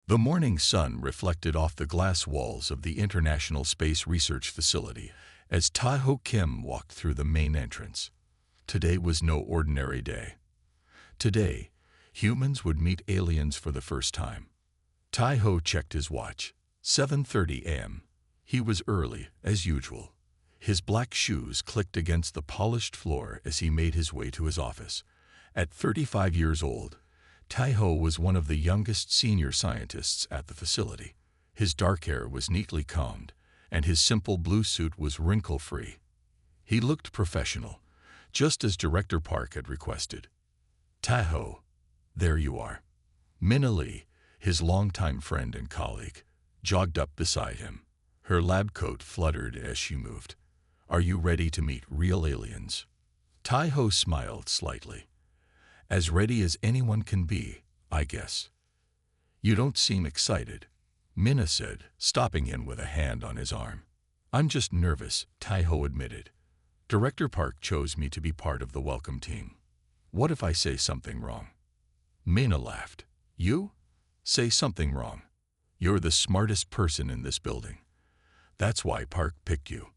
The morning sun reflected off the glass walls of the International Space Research Facility as Tai-Ho Kim walked through the main entrance. Today was no ordinary day. Today, humans would meet aliens for the first time. Tai-Ho checked his watch. 7:30 a.m. He was early, as usual. His black shoes clicked against the polished floor as he made his way to his office. At 35 years old, Tai-Ho was one of the youngest senior scientists at the facility. His dark hair was neatly combed, and his simple blue suit was wrinkle-free. He looked professional, just as Director Park had requested. Tai-Ho, there you are. Minna Lee, his longtime friend and colleague, jogged up beside him. Her lab coat fluttered as she moved. Are you ready to meet real aliens? Tai-Ho smiled slightly. As ready as anyone can be, I guess. You don't seem excited, Minna said, stopping him with a hand on his arm. I'm just nervous, Tai-Ho admitted. Director Park chose me to be part of the welcome team. What if I say something wrong? Minna laughed. You? Say something wrong. You're the smartest person in this building. That's why Park picked you.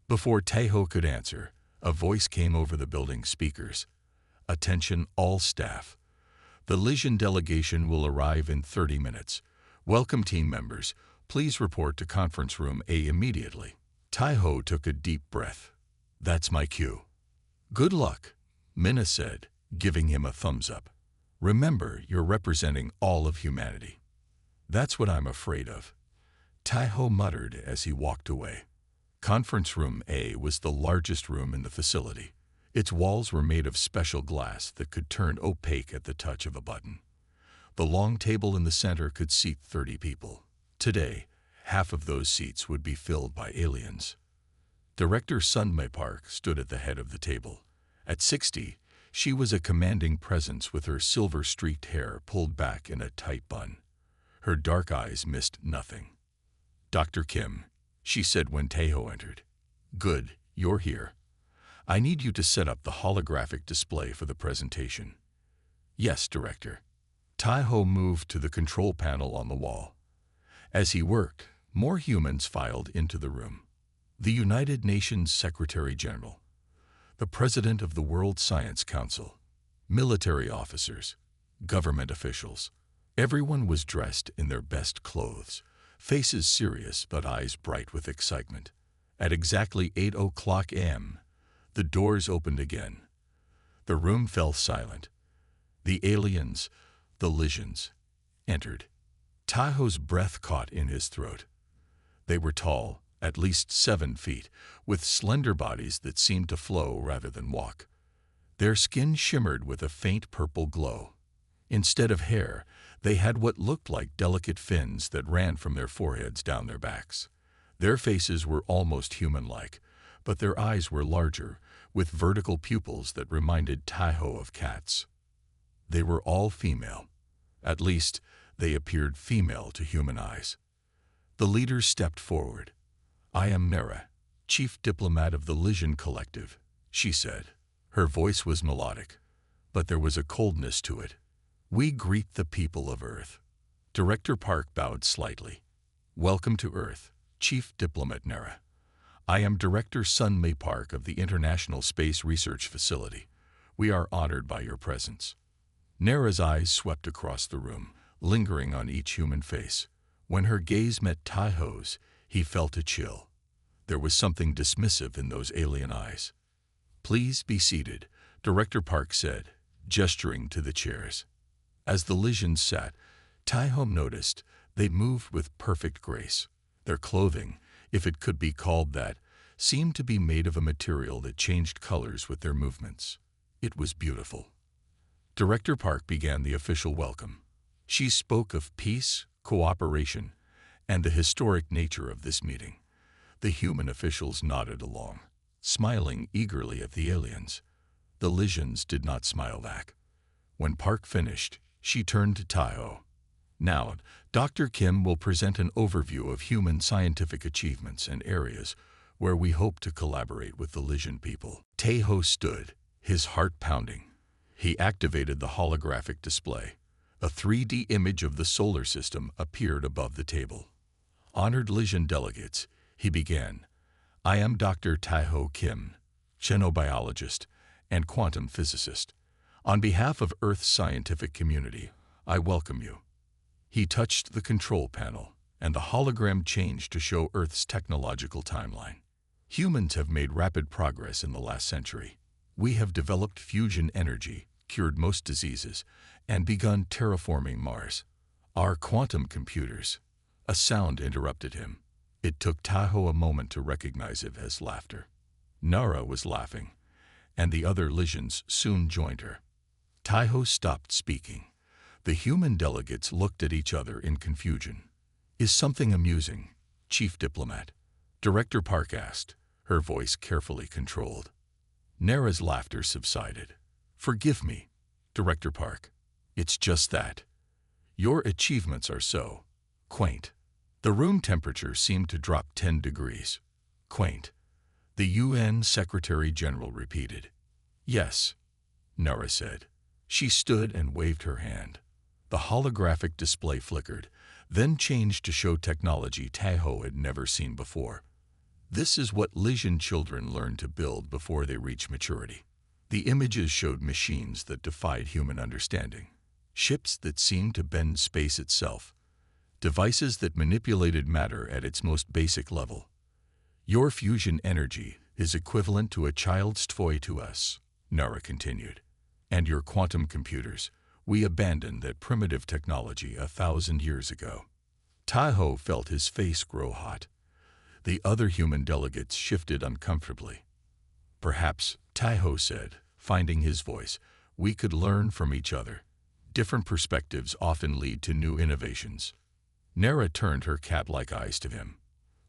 Before Tai-Ho could answer, a voice came over the building's speakers. Attention all staff. The Lysian delegation will arrive in 30 minutes. Welcome team members. Please report to conference room A immediately. Tai-Ho took a deep breath. That's my cue. Good luck, Minna said, giving him a thumbs up. Remember, you're representing all of humanity. That's what I'm afraid of, Tai-Ho muttered as he walked away. Conference room A was the largest room in the facility. Its walls were made of special glass that could turn opaque at the touch of a button. The long table in the center could seat 30 people. Today, half of those seats would be filled by aliens. Director Sunmay Park stood at the head of the table. At 60, she was a commanding presence with her silver-streaked hair pulled back in a tight bun. Her dark eyes missed nothing. Dr. Kim, she said when Tai-Ho entered. Good, you're here. I need you to set up the holographic display for the presentation. Yes, Director. Tai-Ho moved to the control panel on the wall. As he worked, more humans filed into the room. The United Nations Secretary General, the President of the World Science Council, military officers, government officials. Everyone was dressed in their best clothes, faces serious but eyes bright with excitement. At exactly 8:00 a.m., the doors opened again. The room fell silent. The aliens, the Lysians, entered. Tai-Ho's breath caught in his throat. They were tall, at least 7 feet, with slender bodies that seemed to flow rather than walk. Their skin shimmered with a faint purple glow. Instead of hair, they had what looked like delicate fins that ran from their foreheads down their backs. Their faces were almost human-like, but their eyes were larger, with vertical pupils that reminded Tai-Ho of cats. They were all female. At least, they appeared female to human eyes. The leaders stepped forward. I am Nera, chief diplomat of the Lysian Collective, she said. Her voice was melodic, but there was a coldness to it. We greet the people of Earth. Director Park bowed slightly. Welcome to Earth, Chief Diplomat Nera. I am Director Sunmay Park of the International Space Research Facility. We are honored by your presence. Nera's eyes swept across the room, lingering on each human face. When her gaze met Tai-Ho's, he felt a chill. There was something dismissive in those alien eyes. Please be seated, Director Park said, gesturing to the chairs. As the Lysians sat, Tai-Ho noticed they moved with perfect grace. Their clothing, if it could be called that, seemed to be made of a material that changed colors with their movements. It was beautiful. Director Park began the official welcome. She spoke of peace, cooperation, and the historic nature of this meeting. The human officials nodded along, smiling eagerly at the aliens. The Lysians did not smile back. When Park finished, she turned to Tai-Ho. Now, Dr. Kim will present an overview of human scientific achievements and areas where we hope to collaborate with the Lysian people. Tai-Ho stood, his heart pounding. He activated the holographic display. A 3D image of the solar system appeared above the table. Honored Lysian delegates, he began. I am Dr. Tae-ho Kim, xenobiologist and quantum physicist. On behalf of Earth's scientific community, I welcome you. He touched the control panel, and the hologram changed to show Earth's technological timeline. Humans have made rapid progress in the last century. We have developed fusion energy, cured most diseases, and begun terraforming Mars. Our quantum computers. A sound interrupted him. It took Tae-ho a moment to recognize it as laughter. Nara was laughing, and the other Lysians soon joined her. Tae-ho stopped speaking. The human delegates looked at each other in confusion. Is something amusing, Chief Diplomat? Director Park asked, her voice carefully controlled. Nara's laughter subsided. Forgive me, Director Park. It's just that. Your achievements are so quaint. The room temperature seemed to drop 10 degrees. Quaint. The UN Secretary General repeated. Yes, Nara said. She stood and waved her hand. The holographic display flickered, then changed to show technology Tae-ho had never seen before. This is what Lysian children learn to build before they reach maturity. The images showed machines that defied human understanding, ships that seemed to bend space itself, devices that manipulated matter at its most basic level. Your fusion energy is equivalent to a child's toy to us, Nara continued. And your quantum computers, we abandoned that primitive technology 1,000 years ago. Tae-ho felt his face grow hot. The other human delegates shifted uncomfortably. Perhaps, Tae-ho said, finding his voice, we could learn from each other. Different perspectives often lead to new innovations. Nara turned her cat-like eyes to him.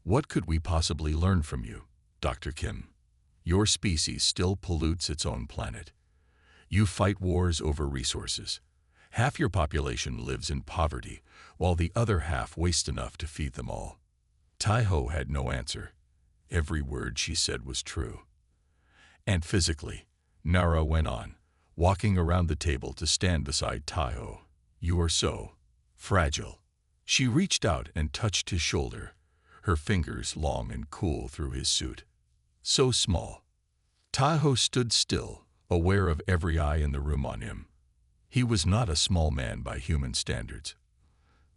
What could we possibly learn from you, Dr. Kim? Your species still pollutes its own planet. You fight wars over resources. Half your population lives in poverty, while the other half waste enough to feed them all. Tae-ho had no answer. Every word she said was true. And physically, Nara went on, walking around the table to stand beside Tae-ho. You are so fragile. She reached out and touched his shoulder, her fingers long and cool through his suit. So small. Tae-ho stood still, aware of every eye in the room on him. He was not a small man by human standards.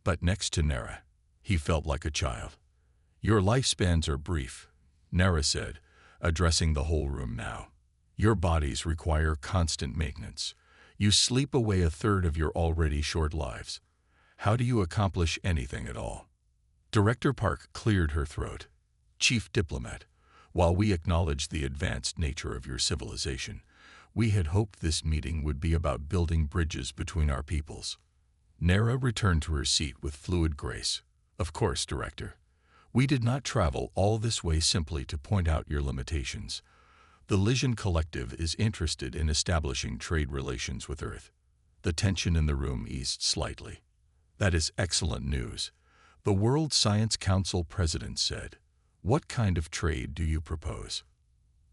But next to Nara, he felt like a child. Your lifespans are brief, Nara said, addressing the whole room now. Your bodies require constant maintenance. You sleep away 1/3 of your already short lives. How do you accomplish anything at all? Director Park cleared her throat. Chief Diplomat, while we acknowledge the advanced nature of your civilization, we had hoped this meeting would be about building bridges between our peoples. Nara returned to her seat with fluid grace. Of course, Director. We did not travel all this way simply to point out your limitations. The Lysian Collective is interested in establishing trade relations with Earth. The tension in the room eased slightly. That is excellent news. The World Science Council President said, what kind of trade do you propose?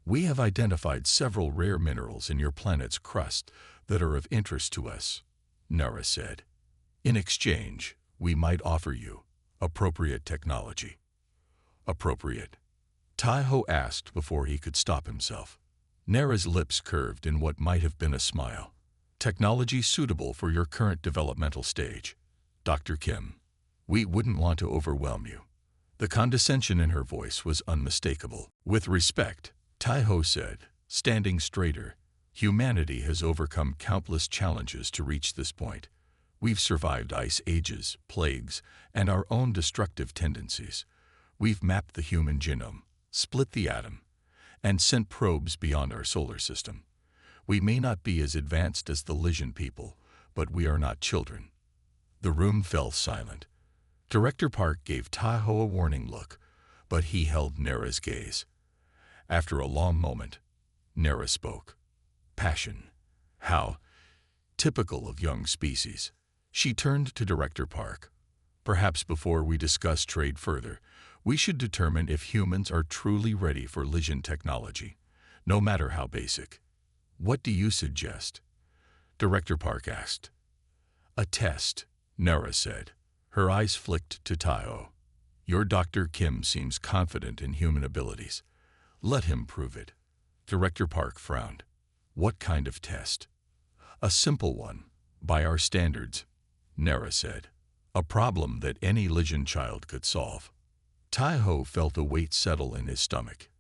We have identified several rare minerals in your planet's crust that are of interest to us, Nara said. In exchange, we might offer you appropriate technology. Appropriate? Tae-ho asked before he could stop himself. Nara's lips curved in what might have been a smile. Technology suitable for your current developmental stage. Dr. Kim, we wouldn't want to overwhelm you. The condescension in her voice was unmistakable. With respect, Tae-ho said, standing straighter, humanity has overcome countless challenges to reach this point. We've survived ice ages, plagues, and our own destructive tendencies. We've mapped the human genome, split the atom, and sent probes beyond our solar system. We may not be as advanced as the Lysian people, but we are not children. The room fell silent. Director Park gave Tae-ho a warning look, but he held Nara's gaze. After a long moment, Nara spoke. Passion. How typical of young species. She turned to Director Park. Perhaps before we discuss trade further, we should determine if humans are truly ready for Lysian technology, no matter how basic. What do you suggest? Director Park asked. A test, Nara said. Her eyes flicked to Taiho. Your Dr. Kim seems confident in human abilities. Let him prove it. Director Park frowned. What kind of test? A simple one, by our standards, Nara said. A problem that any Lijan child could solve. Taiho felt a weight settle in his stomach.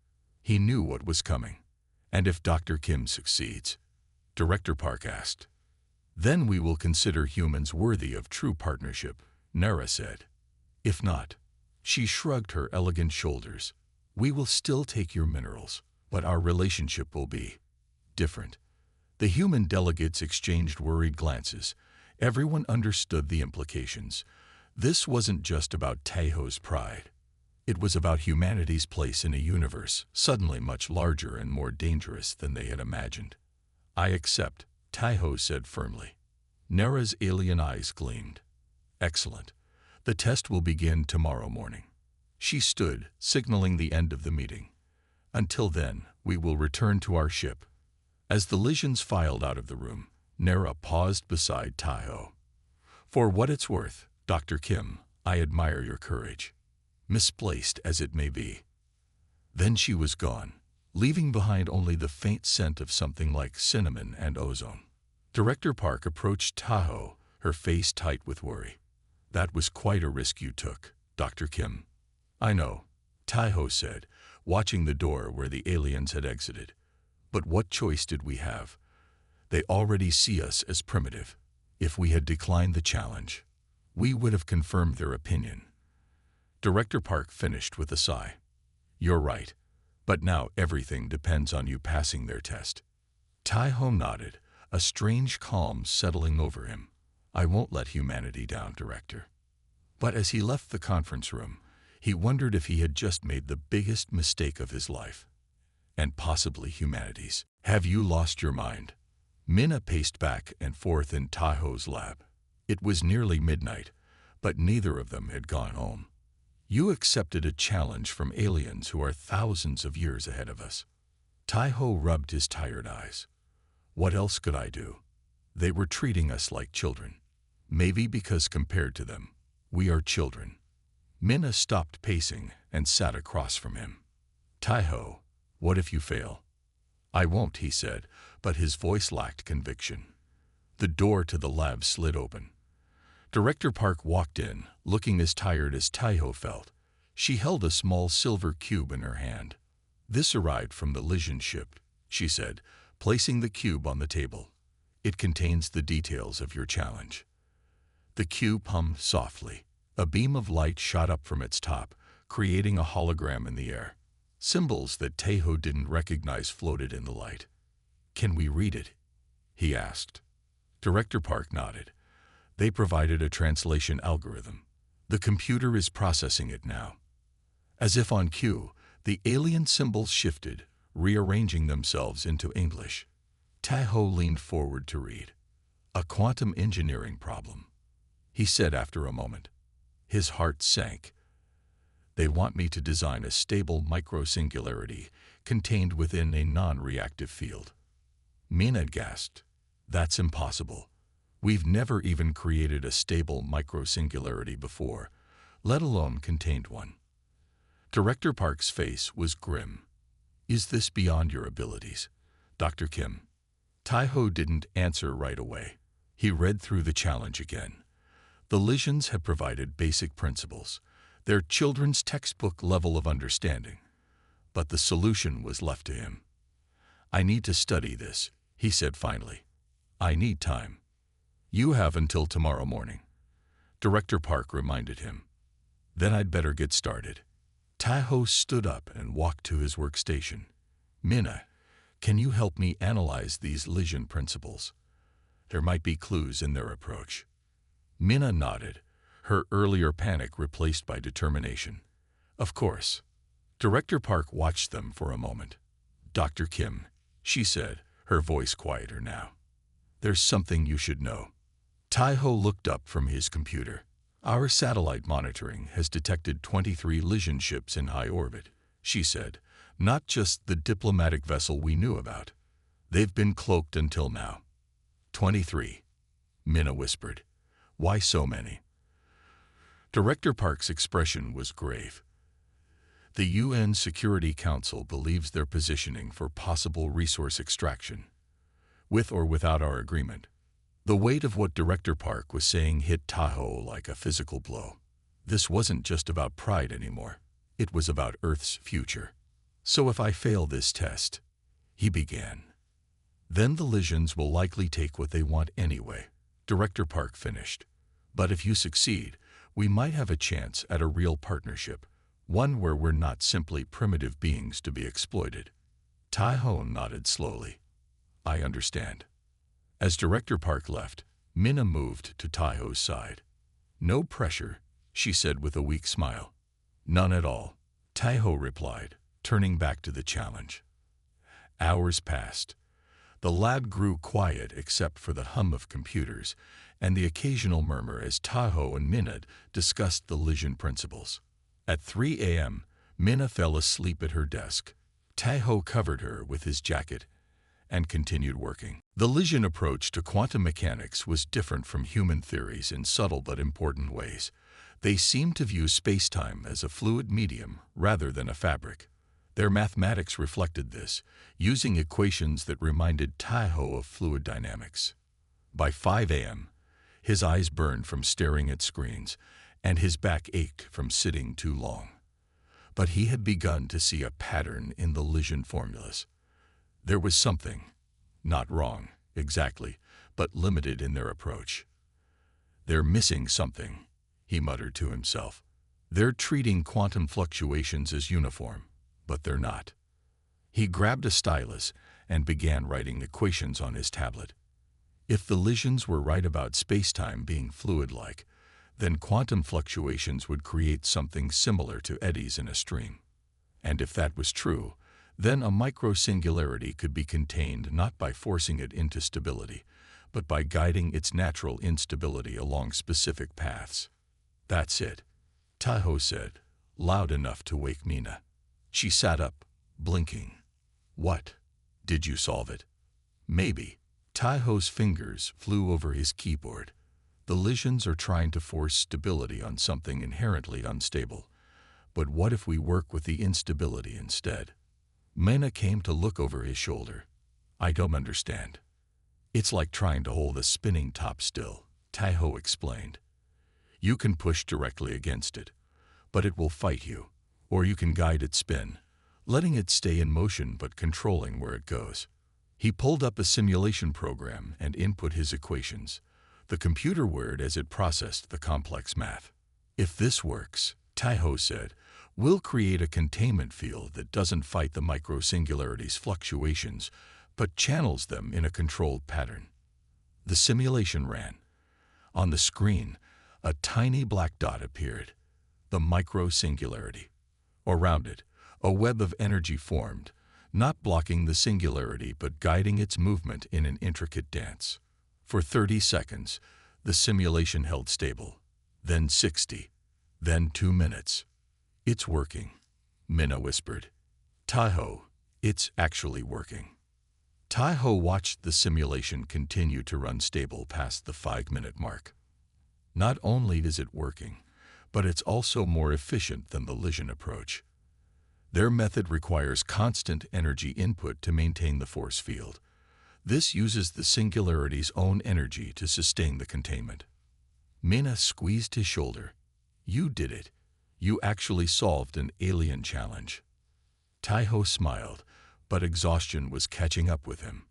He knew what was coming. And if Dr. Kim succeeds, Director Park asked. Then we will consider humans worthy of true partnership, Nara said. If not, she shrugged her elegant shoulders. We will still take your minerals, but our relationship will be different. The human delegates exchanged worried glances. Everyone understood the implications. This wasn't just about Taiho's pride. It was about humanity's place in a universe suddenly much larger and more dangerous than they had imagined. I accept, Taiho said firmly. Nara's alien eyes gleamed. Excellent. The test will begin tomorrow morning. She stood, signaling the end of the meeting. Until then, we will return to our ship. As the Lijans filed out of the room, Nara paused beside Taiho. For what it's worth, Dr. Kim, I admire your courage, misplaced as it may be. Then she was gone, leaving behind only the faint scent of something like cinnamon and ozone. Director Park approached Taiho, her face tight with worry. That was quite a risk you took, Dr. Kim. I know, Taiho said, watching the door where the aliens had exited. But what choice did we have? They already see us as primitive. If we had declined the challenge, we would have confirmed their opinion. Director Park finished with a sigh. You're right, but now everything depends on you passing their test. Taiho nodded, a strange calm settling over him. I won't let humanity down, Director. But as he left the conference room, he wondered if he had just made the biggest mistake of his life. And possibly humanity's. Have you lost your mind? Minna paced back and forth in Taiho's lab. It was nearly midnight, but neither of them had gone home. You accepted a challenge from aliens who are thousands of years ahead of us. Taiho rubbed his tired eyes. What else could I do? They were treating us like children. Maybe because compared to them, we are children. Minna stopped pacing and sat across from him. Taiho, what if you fail? I won't, he said, but his voice lacked conviction. The door to the lab slid open. Director Park walked in, looking as tired as Taiho felt. She held a small silver cube in her hand. This arrived from the Lijan ship, she said, placing the cube on the table. It contains the details of your challenge. The cube hummed softly. A beam of light shot up from its top, creating a hologram in the air. Symbols that Taiho didn't recognize floated in the light. Can we read it? He asked. Director Park nodded. They provided a translation algorithm. The computer is processing it now. As if on cue, the alien symbols shifted, rearranging themselves into English. Taiho leaned forward to read. A quantum engineering problem, he said after a moment. His heart sank. They want me to design a stable microsingularity contained within a non-reactive field. Minna gasped. That's impossible. We've never even created a stable microsingularity before, let alone contained one. Director Park's face was grim. Is this beyond your abilities, Dr. Kim? Taiho didn't answer right away. He read through the challenge again. The Lijans had provided basic principles, their children's textbook level of understanding. But the solution was left to him. I need to study this, he said finally. I need time. You have until tomorrow morning. Director Park reminded him. Then I'd better get started. Taiho stood up and walked to his workstation. Minna, can you help me analyze these Lijan principles? There might be clues in their approach. Minna nodded, her earlier panic replaced by determination. Of course. Director Park watched them for a moment. Dr. Kim, she said, her voice quieter now. There's something you should know. Taiho looked up from his computer. Our satellite monitoring has detected 23 Lijan ships in high orbit, she said, not just the diplomatic vessel we knew about. They've been cloaked until now. 23, Minna whispered. Why so many? Director Park's expression was grave. The UN Security Council believes their positioning for possible resource extraction, with or without our agreement. The weight of what Director Park was saying hit Tahoe like a physical blow. This wasn't just about pride anymore. It was about Earth's future. So if I fail this test, he began, then the Lysians will likely take what they want anyway, Director Park finished. But if you succeed, we might have a chance at a real partnership, one where we're not simply primitive beings to be exploited. Tahoe nodded slowly. I understand. As Director Park left, Minna moved to Tahoe's side. No pressure, she said with a weak smile. None at all, Tahoe replied, turning back to the challenge. Hours passed. The lab grew quiet except for the hum of computers and the occasional murmur as Tahoe and Minna discussed the Lysian principles. At 3 a.m., Minna fell asleep at her desk. Tahoe covered her with his jacket and continued working. The Lysian approach to quantum mechanics was different from human theories in subtle but important ways. They seemed to view space-time as a fluid medium rather than a fabric. Their mathematics reflected this, using equations that reminded Tahoe of fluid dynamics. By 5 a.m., his eyes burned from staring at screens, and his back ached from sitting too long. But he had begun to see a pattern in the Lysian formulas. There was something, not wrong, exactly, but limited in their approach. They're missing something, he muttered to himself. They're treating quantum fluctuations as uniform, but they're not. He grabbed a stylus and began writing equations on his tablet. If the Lysians were right about space-time being fluid-like, then quantum fluctuations would create something similar to eddies in a stream. And if that was true, then a micro-singularity could be contained not by forcing it into stability, but by guiding its natural instability along specific paths. That's it, Tahoe said, loud enough to wake Minna. She sat up, blinking. What? Did you solve it? Maybe. Tahoe's fingers flew over his keyboard. The Lysians are trying to force stability on something inherently unstable. But what if we work with the instability instead? Minna came to look over his shoulder. I don't understand. It's like trying to hold a spinning top still, Tahoe explained. You can push directly against it, but it will fight you. Or you can guide its spin, letting it stay in motion but controlling where it goes. He pulled up a simulation program and input his equations. The computer whirred as it processed the complex math. If this works, Tahoe said, we'll create a containment field that doesn't fight the micro-singularities' fluctuations, but channels them in a controlled pattern. The simulation ran. On the screen, a tiny black dot appeared, the micro-singularity. Around it, a web of energy formed, not blocking the singularity but guiding its movement in an intricate dance. For 30 seconds, the simulation held stable, then 60, then 2 minutes. It's working, Minna whispered. Tahoe, it's actually working. Tahoe watched the simulation continue to run stable past the 5-minute mark. Not only is it working, but it's also more efficient than the Lysian approach. Their method requires constant energy input to maintain the force field. This uses the singularity's own energy to sustain the containment. Minna squeezed his shoulder. You did it. You actually solved an alien challenge. Tahoe smiled, but exhaustion was catching up with him.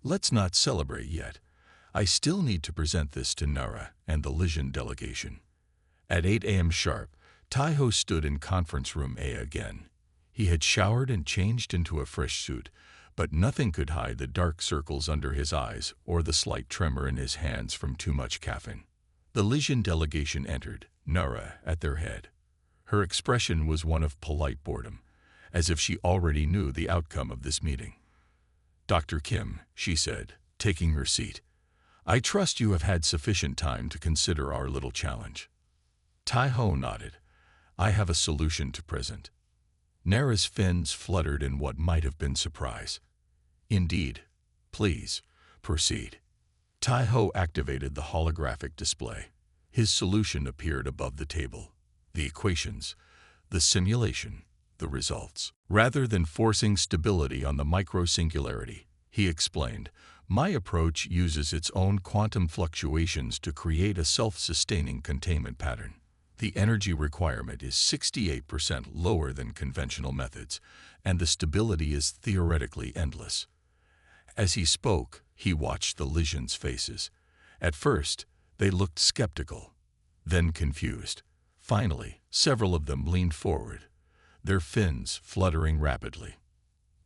Let's not celebrate yet. I still need to present this to Nara and the Lysian delegation. At 8 a.m. sharp, Tahoe stood in conference room A again. He had showered and changed into a fresh suit, but nothing could hide the dark circles under his eyes or the slight tremor in his hands from too much caffeine. The Lysian delegation entered, Nara at their head. Her expression was one of polite boredom, as if she already knew the outcome of this meeting. Dr. Kim, she said, taking her seat, I trust you have had sufficient time to consider our little challenge. Tahoe nodded. I have a solution to present. Nara's fins fluttered in what might have been surprise. Indeed. Please, proceed. Tahoe activated the holographic display. His solution appeared above the table. The equations, the simulation, the results. Rather than forcing stability on the microsingularity, he explained, my approach uses its own quantum fluctuations to create a self-sustaining containment pattern. The energy requirement is 68% lower than conventional methods, and the stability is theoretically endless. As he spoke, he watched the Lysians' faces. At first, they looked skeptical, then confused. Finally, several of them leaned forward, their fins fluttering rapidly.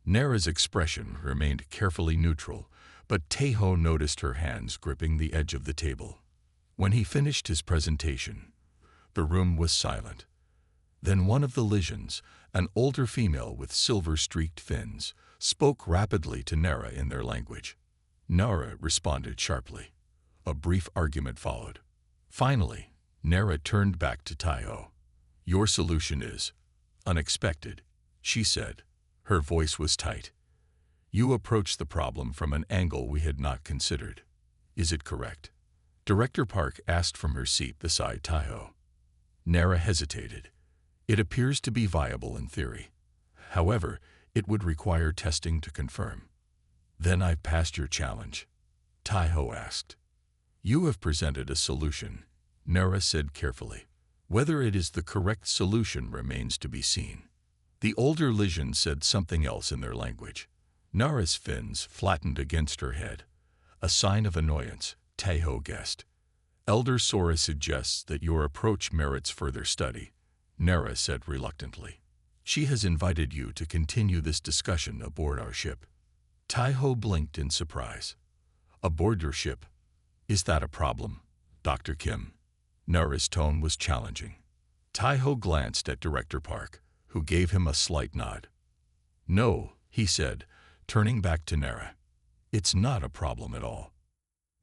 Nera's expression remained carefully neutral, but Tahoe noticed her hands gripping the edge of the table. When he finished his presentation, the room was silent. Then one of the Lysians, an older female with silver-streaked fins, spoke rapidly to Nera in their language. Nera responded sharply. A brief argument followed. Finally, Nera turned back to Tahoe. Your solution is unexpected, she said. Her voice was tight. You approach the problem from an angle we had not considered. Is it correct? Director Park asked from her seat beside Tahoe. Nera hesitated. It appears to be viable in theory. However, it would require testing to confirm. Then I've passed your challenge, Tahoe asked. You have presented a solution, Nera said carefully. Whether it is the correct solution remains to be seen. The older Lysian said something else in their language. Nera's fins flattened against her head. A sign of annoyance, Tahoe guessed. Elder Sora suggests that your approach merits further study, Nera said reluctantly. She has invited you to continue this discussion aboard our ship. Tahoe blinked in surprise. Aboard your ship? Is that a problem, Dr. Kim? Nera's tone was challenging. Tahoe glanced at Director Park, who gave him a slight nod. No, he said, turning back to Nera. It's not a problem at all.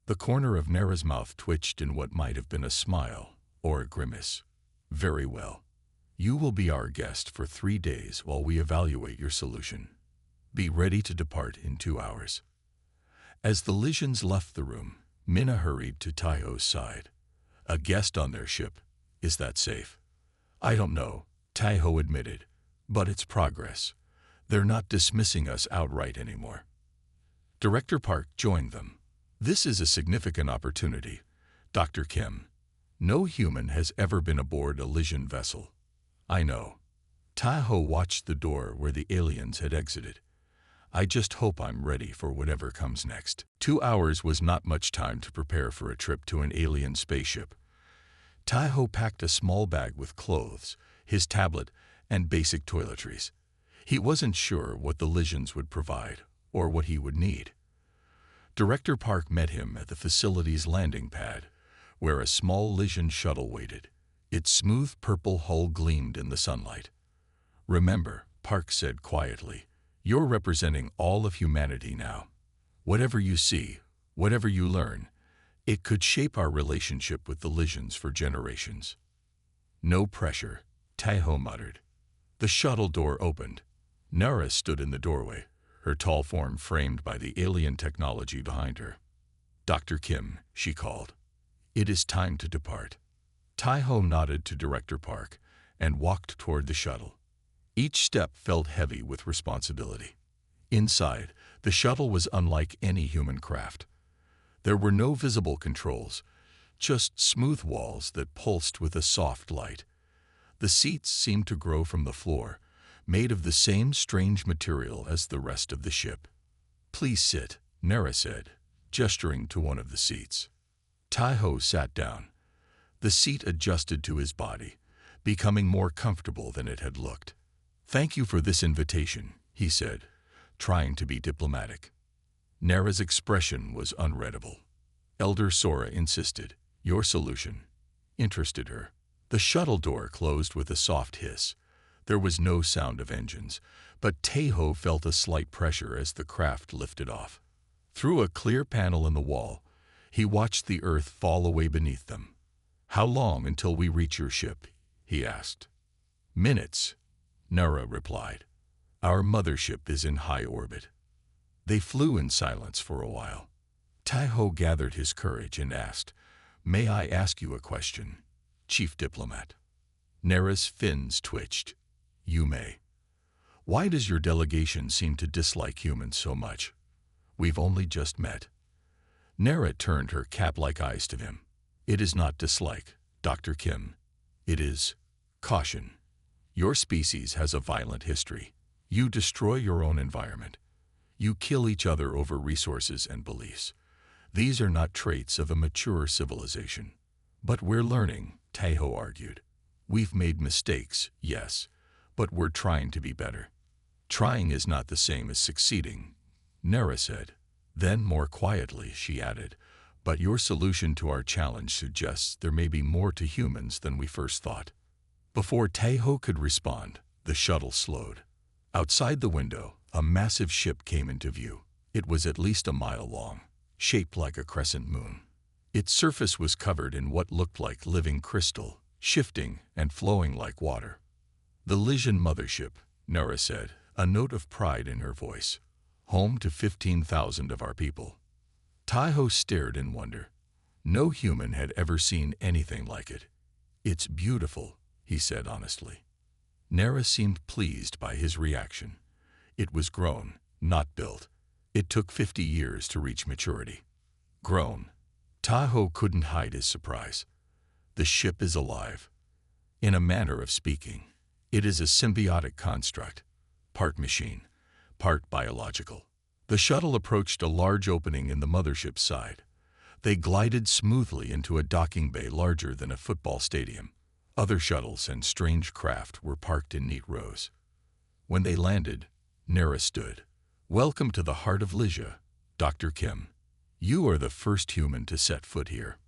The corner of Nera's mouth twitched in what might have been a smile or a grimace. Very well. You will be our guest for 3 days while we evaluate your solution. Be ready to depart in 2 hours. As the Lysians left the room, Minna hurried to Tahoe's side. A guest on their ship. Is that safe? I don't know, Tahoe admitted, but it's progress. They're not dismissing us outright anymore. Director Park joined them. This is a significant opportunity, Dr. Kim. No human has ever been aboard a Lysian vessel. I know. Tahoe watched the door where the aliens had exited. I just hope I'm ready for whatever comes next. 2 hours was not much time to prepare for a trip to an alien spaceship. Tahoe packed a small bag with clothes, his tablet, and basic toiletries. He wasn't sure what the Lysians would provide or what he would need. Director Park met him at the facility's landing pad, where a small Lysian shuttle waited. Its smooth purple hull gleamed in the sunlight. Remember, Park said quietly, you're representing all of humanity now. Whatever you see, whatever you learn, it could shape our relationship with the Lysians for generations. No pressure, Tahoe muttered. The shuttle door opened. Nera stood in the doorway, her tall form framed by the alien technology behind her. Dr. Kim, she called. It is time to depart. Tahoe nodded to Director Park and walked toward the shuttle. Each step felt heavy with responsibility. Inside, the shuttle was unlike any human craft. There were no visible controls, just smooth walls that pulsed with a soft light. The seats seemed to grow from the floor, made of the same strange material as the rest of the ship. Please sit, Nera said, gesturing to one of the seats. Tahoe sat down. The seat adjusted to his body, becoming more comfortable than it had looked. Thank you for this invitation, he said, trying to be diplomatic. Nera's expression was unreadable. Elder Sora insisted. Your solution interested her. The shuttle door closed with a soft hiss. There was no sound of engines, but Tahoe felt a slight pressure as the craft lifted off. Through a clear panel in the wall, he watched the earth fall away beneath them. How long until we reach your ship? He asked. Minutes, Nera replied. Our mothership is in high orbit. They flew in silence for a while. Tahoe gathered his courage and asked, May I ask you a question, Chief Diplomat? Nera's fins twitched. You may. Why does your delegation seem to dislike humans so much? We've only just met. Nera turned her cap-like eyes to him. It is not dislike, Dr. Kim. It is caution. Your species has a violent history. You destroy your own environment. You kill each other over resources and beliefs. These are not traits of a mature civilization. But we're learning, Taeho argued. We've made mistakes, yes, but we're trying to be better. Trying is not the same as succeeding, Nera said. Then, more quietly, she added, but your solution to our challenge suggests there may be more to humans than we first thought. Before Taeho could respond, the shuttle slowed. Outside the window, a massive ship came into view. It was at least a mile long, shaped like a crescent moon. Its surface was covered in what looked like living crystal, shifting and flowing like water. The Lysian mothership, Nera said, a note of pride in her voice. Home to 15,000 of our people. Taeho stared in wonder. No human had ever seen anything like it. It's beautiful, he said honestly. Nera seemed pleased by his reaction. It was grown, not built. It took 50 years to reach maturity. Grown. Taeho couldn't hide his surprise. The ship is alive. In a manner of speaking, it is a symbiotic construct, part machine, part biological. The shuttle approached a large opening in the mothership's side. They glided smoothly into a docking bay larger than a football stadium. Other shuttles and strange craft were parked in neat rows. When they landed, Nera stood. Welcome to the heart of Lysia, Dr. Kim. You are the first human to set foot here.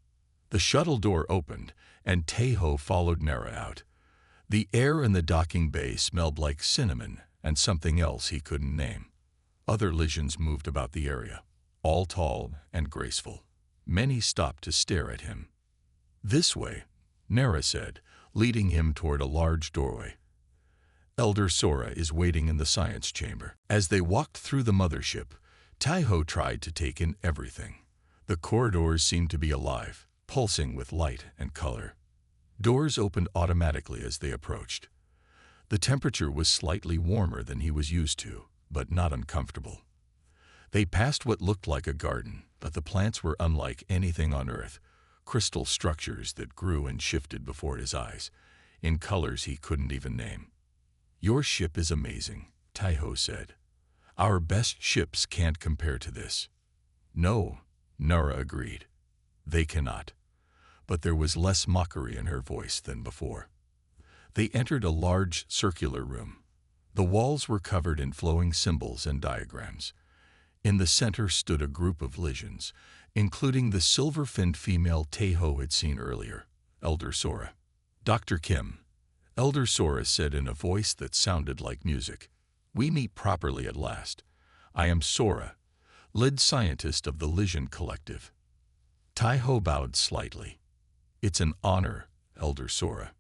The shuttle door opened, and Taeho followed Nera out. The air in the docking bay smelled like cinnamon and something else he couldn't name. Other Lysians moved about the area, all tall and graceful. Many stopped to stare at him. This way, Nera said, leading him toward a large doorway. Elder Sora is waiting in the science chamber. As they walked through the mothership, Taeho tried to take in everything. The corridors seemed to be alive, pulsing with light and color. Doors opened automatically as they approached. The temperature was slightly warmer than he was used to, but not uncomfortable. They passed what looked like a garden, but the plants were unlike anything on Earth, crystal structures that grew and shifted before his eyes, in colors he couldn't even name. Your ship is amazing, Taeho said. Our best ships can't compare to this. No, Nera agreed. They cannot. But there was less mockery in her voice than before. They entered a large circular room. The walls were covered in flowing symbols and diagrams. In the center stood a group of Lysians, including the silver-finned female Taeho had seen earlier, Elder Sora. Dr. Kim, Elder Sora said in a voice that sounded like music. We meet properly at last. I am Sora, lead scientist of the Lysian Collective. Taeho bowed slightly. It's an honor, Elder Sora.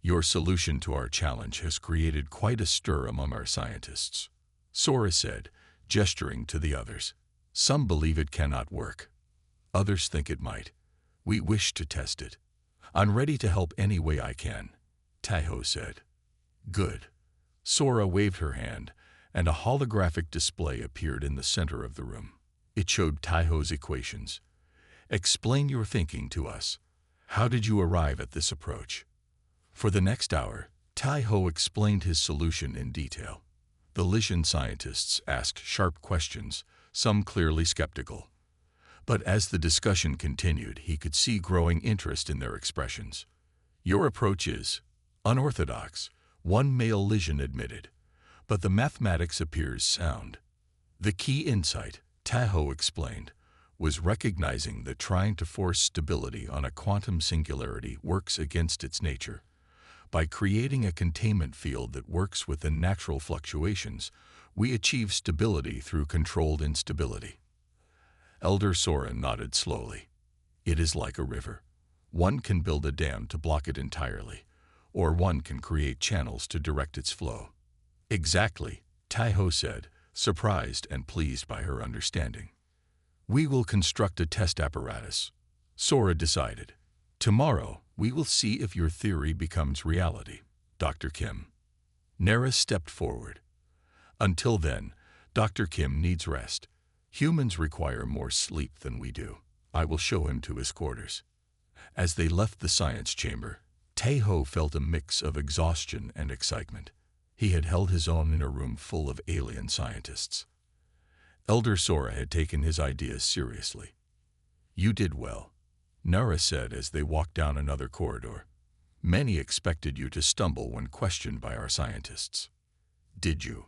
Your solution to our challenge has created quite a stir among our scientists, Sora said, gesturing to the others. Some believe it cannot work. Others think it might. We wish to test it. I'm ready to help any way I can, Taeho said. Good. Sora waved her hand, and a holographic display appeared in the center of the room. It showed Taeho's equations. Explain your thinking to us. How did you arrive at this approach? For the next hour, Taeho explained his solution in detail. The Lysian scientists asked sharp questions, some clearly skeptical. But as the discussion continued, he could see growing interest in their expressions. Your approach is unorthodox, one male Lysian admitted, but the mathematics appears sound. The key insight, Taeho explained, was recognizing that trying to force stability on a quantum singularity works against its nature. By creating a containment field that works within natural fluctuations, we achieve stability through controlled instability. Elder Sora nodded slowly. It is like a river. One can build a dam to block it entirely, or one can create channels to direct its flow. Exactly, Taeho said, surprised and pleased by her understanding. We will construct a test apparatus. Sora decided. Tomorrow, we will see if your theory becomes reality, Dr. Kim. Nara stepped forward. Until then, Dr. Kim needs rest. Humans require more sleep than we do. I will show him to his quarters. As they left the science chamber, Taeho felt a mix of exhaustion and excitement. He had held his own in a room full of alien scientists. Elder Sora had taken his ideas seriously. You did well, Nara said as they walked down another corridor. Many expected you to stumble when questioned by our scientists. Did you?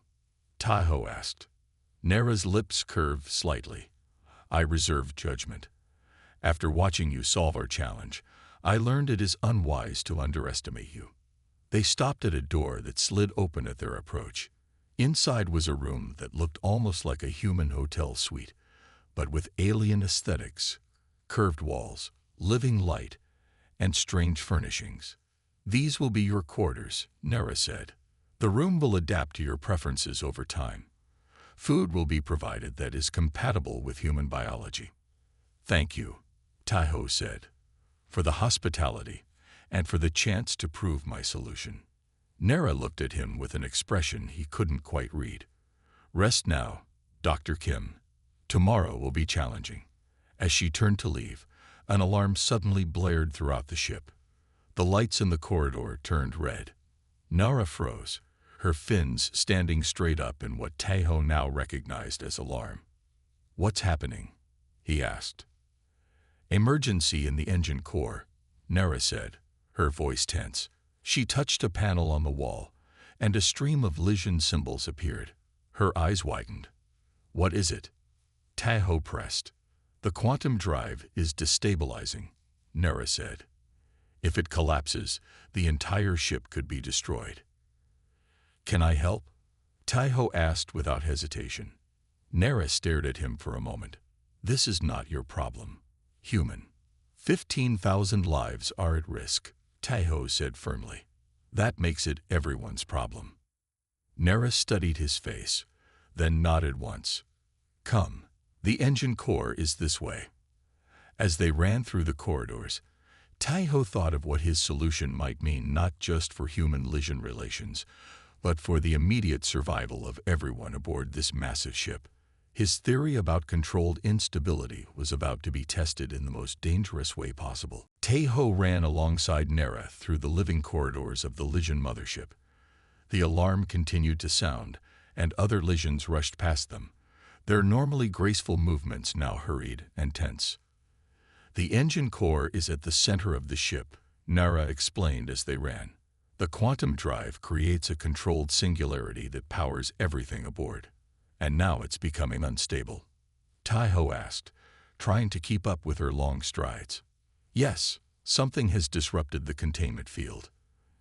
Taeho asked. Nara's lips curved slightly. I reserve judgment. After watching you solve our challenge, I learned it is unwise to underestimate you. They stopped at a door that slid open at their approach. Inside was a room that looked almost like a human hotel suite, but with alien aesthetics, curved walls, living light, and strange furnishings. These will be your quarters, Nara said. The room will adapt to your preferences over time. Food will be provided that is compatible with human biology. Thank you, Taeho said, for the hospitality and for the chance to prove my solution. Nara looked at him with an expression he couldn't quite read. Rest now, Dr. Kim. Tomorrow will be challenging. As she turned to leave, an alarm suddenly blared throughout the ship. The lights in the corridor turned red. Nara froze, her fins standing straight up in what Taeho now recognized as alarm. What's happening? He asked. Emergency in the engine core, Nara said, her voice tense. She touched a panel on the wall, and a stream of Lysian symbols appeared. Her eyes widened. What is it? Taeho pressed. The quantum drive is destabilizing, Nara said. If it collapses, the entire ship could be destroyed. Can I help? Taeho asked without hesitation. Nara stared at him for a moment. This is not your problem. Human. 15,000 lives are at risk, Taeho said firmly. That makes it everyone's problem. Nara studied his face, then nodded once. Come, the engine core is this way. As they ran through the corridors, Taeho thought of what his solution might mean not just for human-Lysian relations, but for the immediate survival of everyone aboard this massive ship. His theory about controlled instability was about to be tested in the most dangerous way possible. Taeho ran alongside Nara through the living corridors of the Lysian mothership. The alarm continued to sound, and other Lysians rushed past them, their normally graceful movements now hurried and tense. The engine core is at the center of the ship, Nara explained as they ran. The quantum drive creates a controlled singularity that powers everything aboard. And now it's becoming unstable. Taeho asked, trying to keep up with her long strides. Yes, something has disrupted the containment field.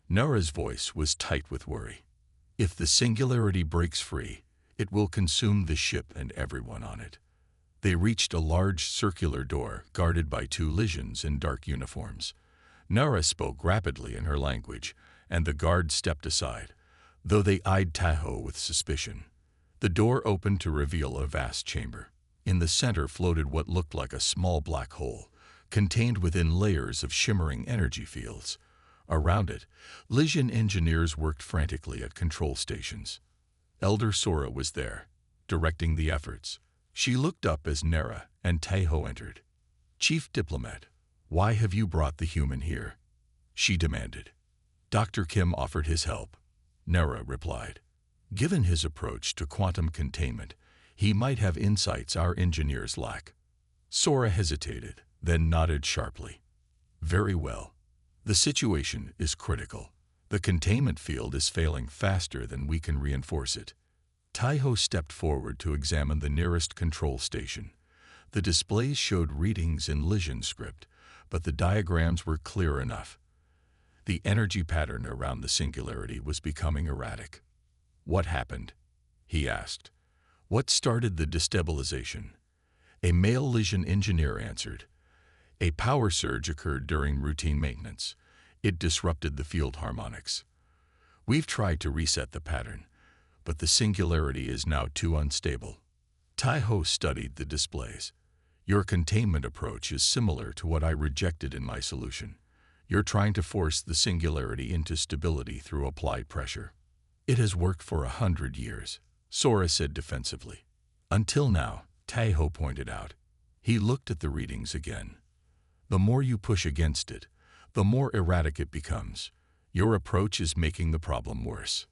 Nara's voice was tight with worry. If the singularity breaks free, it will consume the ship and everyone on it. They reached a large circular door guarded by two Lysians in dark uniforms. Nara spoke rapidly in her language, and the guards stepped aside, though they eyed Taeho with suspicion. The door opened to reveal a vast chamber. In the center floated what looked like a small black hole, contained within layers of shimmering energy fields. Around it, Lysian engineers worked frantically at control stations. Elder Sora was there, directing the efforts. She looked up as Nara and Taeho entered. Chief Diplomat, why have you brought the human here? She demanded. Dr. Kim offered his help, Nara replied. Given his approach to quantum containment, he might have insights our engineers lack. Sora hesitated, then nodded sharply. Very well. The situation is critical. The containment field is failing faster than we can reinforce it. Taeho stepped forward to examine the nearest control station. The displays showed readings in Lysian script, but the diagrams were clear enough. The energy pattern around the singularity was becoming erratic. What happened? He asked. What started the destabilization? A male Lysian engineer answered. A power surge occurred during routine maintenance. It disrupted the field harmonics. We've tried to reset the pattern, but the singularity is now too unstable. Taeho studied the displays. Your containment approach is similar to what I rejected in my solution. You're trying to force the singularity into stability through applied pressure. It has worked for 100 years, Sora said defensively. Until now, Taiho pointed out. He looked at the readings again. The more you push against it, the more erratic it becomes. Your approach is making the problem worse.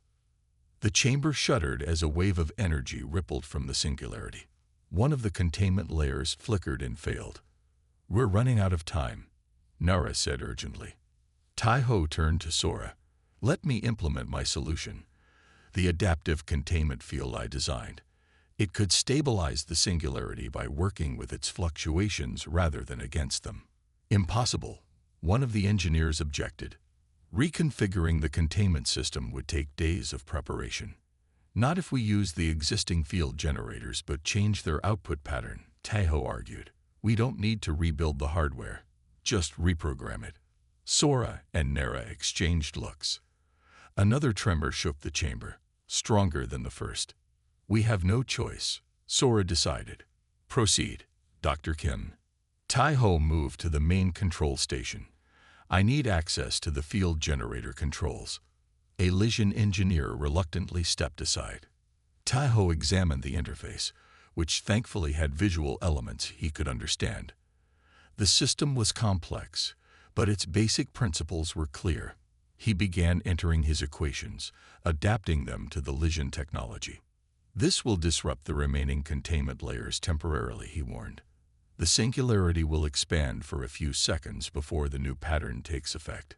The chamber shuddered as a wave of energy rippled from the singularity. One of the containment layers flickered and failed. We're running out of time, Nara said urgently. Taiho turned to Sora. Let me implement my solution. The adaptive containment field I designed. It could stabilize the singularity by working with its fluctuations rather than against them. Impossible, one of the engineers objected. Reconfiguring the containment system would take days of preparation. Not if we use the existing field generators but change their output pattern, Taiho argued. We don't need to rebuild the hardware, just reprogram it. Sora and Nara exchanged looks. Another tremor shook the chamber, stronger than the first. We have no choice, Sora decided. Proceed, Dr. Kim. Taiho moved to the main control station. I need access to the field generator controls. A Lysian engineer reluctantly stepped aside. Taiho examined the interface, which thankfully had visual elements he could understand. The system was complex, but its basic principles were clear. He began entering his equations, adapting them to the Lysian technology. This will disrupt the remaining containment layers temporarily, he warned. The singularity will expand for a few seconds before the new pattern takes effect.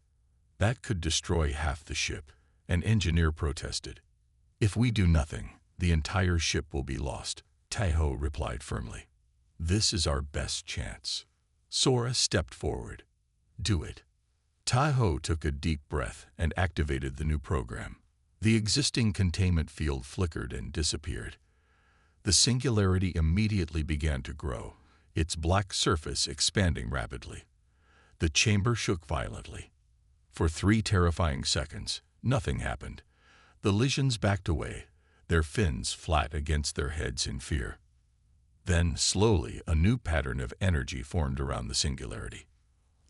That could destroy half the ship, an engineer protested. If we do nothing, the entire ship will be lost, Taiho replied firmly. This is our best chance. Sora stepped forward. Do it. Taiho took a deep breath and activated the new program. The existing containment field flickered and disappeared. The singularity immediately began to grow, its black surface expanding rapidly. The chamber shook violently. For 3 terrifying seconds, nothing happened. The Lysians backed away, their fins flat against their heads in fear. Then, slowly, a new pattern of energy formed around the singularity.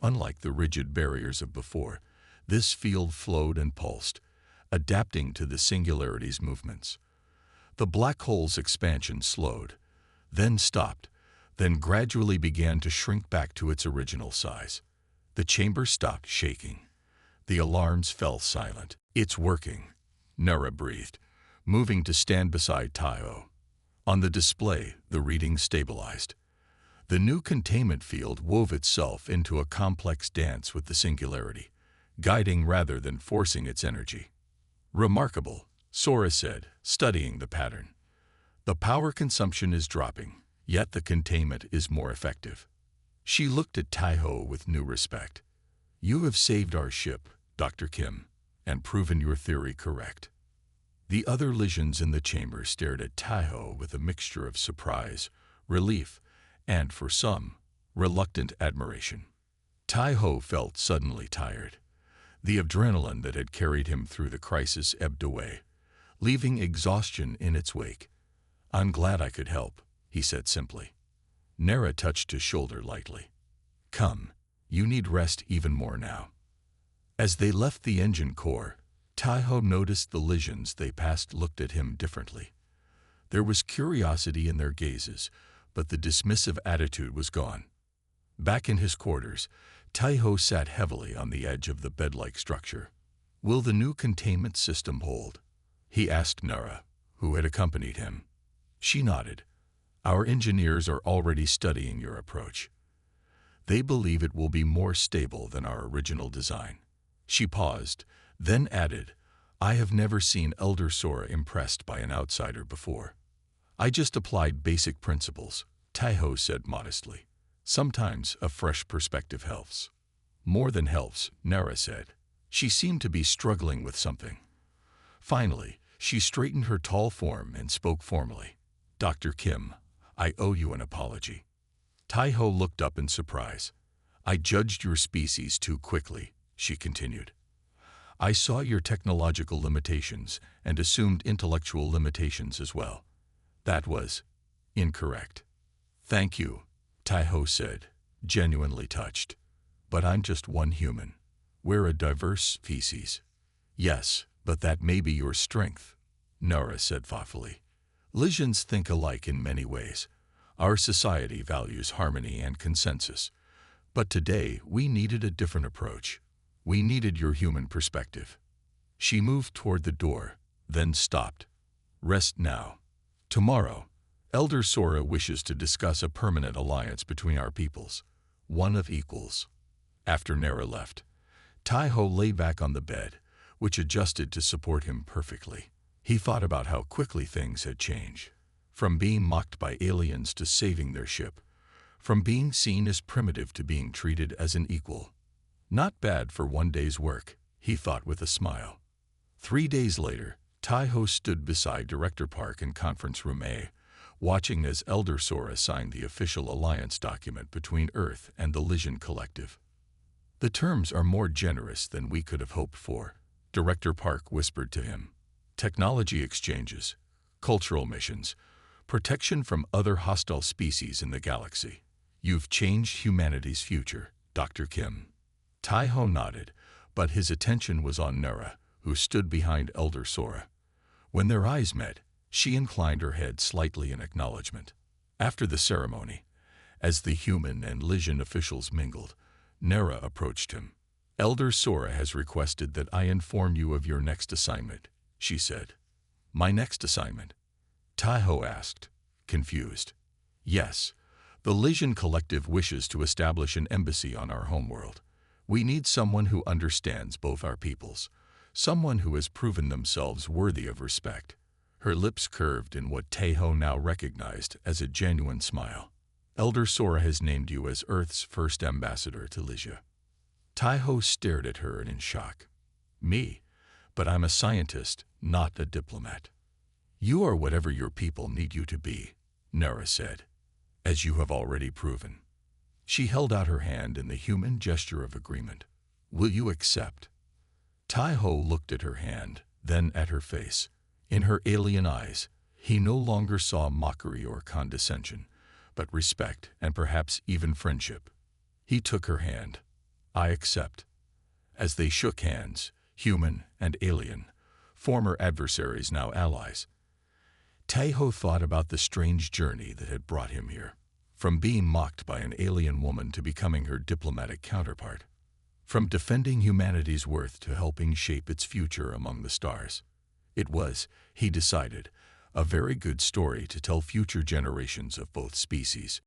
Unlike the rigid barriers of before, this field flowed and pulsed, adapting to the singularity's movements. The black hole's expansion slowed, then stopped, then gradually began to shrink back to its original size. The chamber stopped shaking. The alarms fell silent. It's working, Nara breathed, moving to stand beside Taiho. On the display, the readings stabilized. The new containment field wove itself into a complex dance with the singularity, guiding rather than forcing its energy. Remarkable, Sora said, studying the pattern. The power consumption is dropping, yet the containment is more effective. She looked at Taiho with new respect. You have saved our ship, Dr. Kim, and proven your theory correct. The other Lysians in the chamber stared at Taiho with a mixture of surprise, relief, and, for some, reluctant admiration. Taiho felt suddenly tired. The adrenaline that had carried him through the crisis ebbed away, leaving exhaustion in its wake. I'm glad I could help, he said simply. Nara touched his shoulder lightly. Come, you need rest even more now. As they left the engine core, Taiho noticed the Lysians they passed looked at him differently. There was curiosity in their gazes, but the dismissive attitude was gone. Back in his quarters, Taiho sat heavily on the edge of the bed-like structure. Will the new containment system hold? He asked Nara, who had accompanied him. She nodded. Our engineers are already studying your approach. They believe it will be more stable than our original design. She paused, then added, I have never seen Elder Sora impressed by an outsider before. I just applied basic principles, Taiho said modestly. Sometimes a fresh perspective helps. More than helps, Nara said. She seemed to be struggling with something. Finally, she straightened her tall form and spoke formally. Dr. Kim, I owe you an apology. Taiho looked up in surprise. I judged your species too quickly, she continued. I saw your technological limitations and assumed intellectual limitations as well. That was incorrect. Thank you, Taiho said, genuinely touched. But I'm just one human. We're a diverse species. Yes, but that may be your strength, Nara said thoughtfully. Lysians think alike in many ways. Our society values harmony and consensus. But today we needed a different approach. We needed your human perspective. She moved toward the door, then stopped. Rest now. Tomorrow, Elder Sora wishes to discuss a permanent alliance between our peoples, one of equals. After Nara left, Taiho lay back on the bed, which adjusted to support him perfectly. He thought about how quickly things had changed. From being mocked by aliens to saving their ship. From being seen as primitive to being treated as an equal. Not bad for one day's work, he thought with a smile. 3 days later, Taiho stood beside Director Park in Conference Room A, watching as Elder Sora signed the official alliance document between Earth and the Lysian Collective. The terms are more generous than we could have hoped for, Director Park whispered to him. Technology exchanges, cultural missions, protection from other hostile species in the galaxy. You've changed humanity's future, Dr. Kim. Taiho nodded, but his attention was on Nara, who stood behind Elder Sora. When their eyes met, she inclined her head slightly in acknowledgement. After the ceremony, as the human and Lysian officials mingled, Nara approached him. Elder Sora has requested that I inform you of your next assignment, she said. My next assignment? Taiho asked, confused. Yes, the Lysian Collective wishes to establish an embassy on our homeworld. We need someone who understands both our peoples, someone who has proven themselves worthy of respect. Her lips curved in what Taiho now recognized as a genuine smile. Elder Sora has named you as Earth's first ambassador to Lysia. Taiho stared at her in shock. Me? But I'm a scientist, not a diplomat. You are whatever your people need you to be, Nara said, as you have already proven. She held out her hand in the human gesture of agreement. Will you accept? Taiho looked at her hand, then at her face. In her alien eyes, he no longer saw mockery or condescension, but respect and perhaps even friendship. He took her hand. I accept. As they shook hands, human and alien, former adversaries now allies, Taiho thought about the strange journey that had brought him here. From being mocked by an alien woman to becoming her diplomatic counterpart. From defending humanity's worth to helping shape its future among the stars. It was, he decided, a very good story to tell future generations of both species.